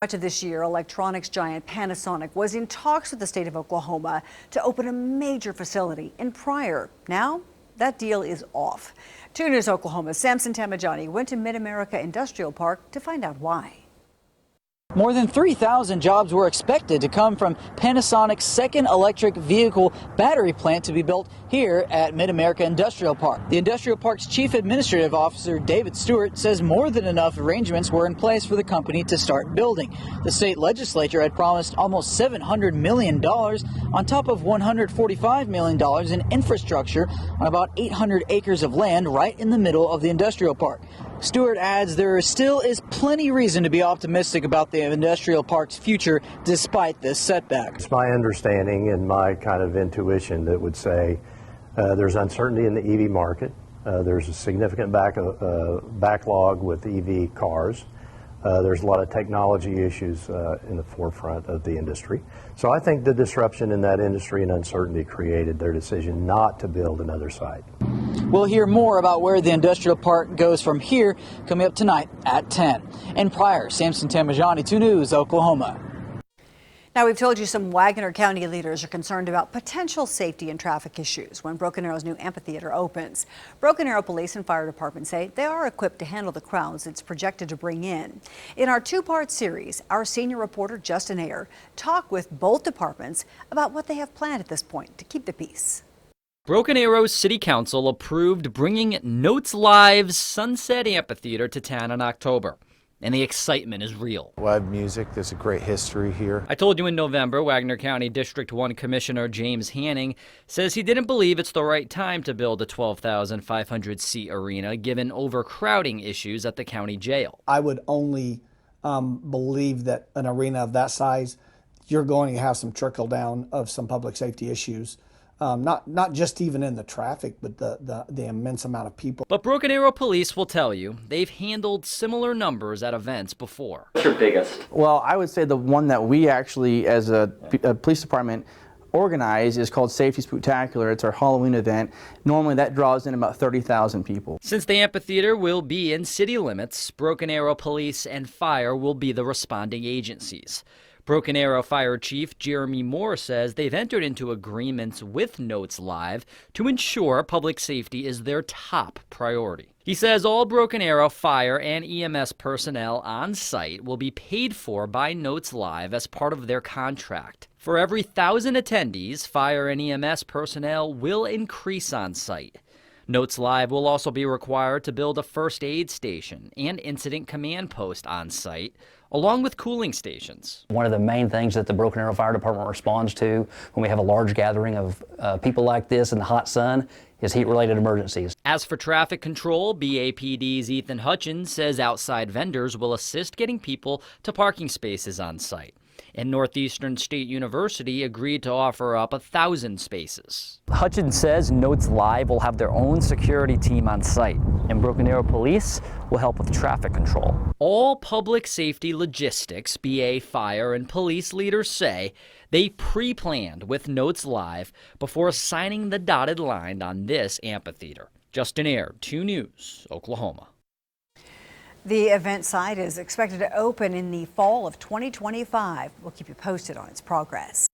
Much of this year, electronics giant Panasonic was in talks with the state of Oklahoma to open a major facility in Pryor. Now, that deal is off. 2 News Oklahoma's Samson Tamajani went to Mid-America Industrial Park to find out why. More than 3,000 jobs were expected to come from Panasonic's second electric vehicle battery plant to be built here at Mid-America Industrial Park. The Industrial Park's Chief Administrative Officer, David Stewart, says more than enough arrangements were in place for the company to start building. The state legislature had promised almost $700 million on top of $145 million in infrastructure on about 800 acres of land right in the middle of the industrial park. Stewart adds there still is plenty reason to be optimistic about the industrial park's future despite this setback. It's my understanding and my kind of intuition that would say there's uncertainty in the EV market. There's a significant backlog with EV cars. There's a lot of technology issues in the forefront of the industry. So I think the disruption in that industry and uncertainty created their decision not to build another site. We'll hear more about where the industrial park goes from here coming up tonight at 10. In Pryor, Samson Tamajani, 2 News, Oklahoma. Now, we've told you some Wagner County leaders are concerned about potential safety and traffic issues when Broken Arrow's new amphitheater opens. Broken Arrow Police and Fire Department say they are equipped to handle the crowds it's projected to bring in. In our 2-part series, our senior reporter Justin Ayer talked with both departments about what they have planned at this point to keep the peace. Broken Arrow's City Council approved bringing Notes Live's Sunset Amphitheater to town in October. And the excitement is real. Live music, there's a great history here. I told you in November, Wagner County District 1 Commissioner James Hanning says he didn't believe it's the right time to build a 12,500-seat arena given overcrowding issues at the county jail. I would only believe that an arena of that size, you're going to have some trickle down of some public safety issues. Not just even in the traffic, but the immense amount of people. But Broken Arrow Police will tell you they've handled similar numbers at events before. What's your biggest? Well, I would say the one that we actually, as a police department, organize is called Safety Spooktacular. It's our Halloween event. Normally that draws in about 30,000 people. Since the amphitheater will be in city limits, Broken Arrow Police and Fire will be the responding agencies. Broken Arrow Fire Chief Jeremy Moore says they've entered into agreements with Notes Live to ensure public safety is their top priority. He says all Broken Arrow Fire and EMS personnel on site will be paid for by Notes Live as part of their contract. For every 1,000 attendees, Fire and EMS personnel will increase on site. Notes Live will also be required to build a first aid station and incident command post on site, along with cooling stations. One of the main things that the Broken Arrow Fire Department responds to when we have a large gathering of people like this in the hot sun is heat-related emergencies. As for traffic control, BAPD's Ethan Hutchins says outside vendors will assist getting people to parking spaces on site. And Northeastern State University agreed to offer up 1,000 spaces. Hutchins says Notes Live will have their own security team on site, and Broken Arrow Police will help with traffic control. All public safety logistics, BA Fire and police leaders say they pre-planned with Notes Live before signing the dotted line on this amphitheater. Justin Ayer, 2 News, Oklahoma. The event site is expected to open in the fall of 2025. We'll keep you posted on its progress.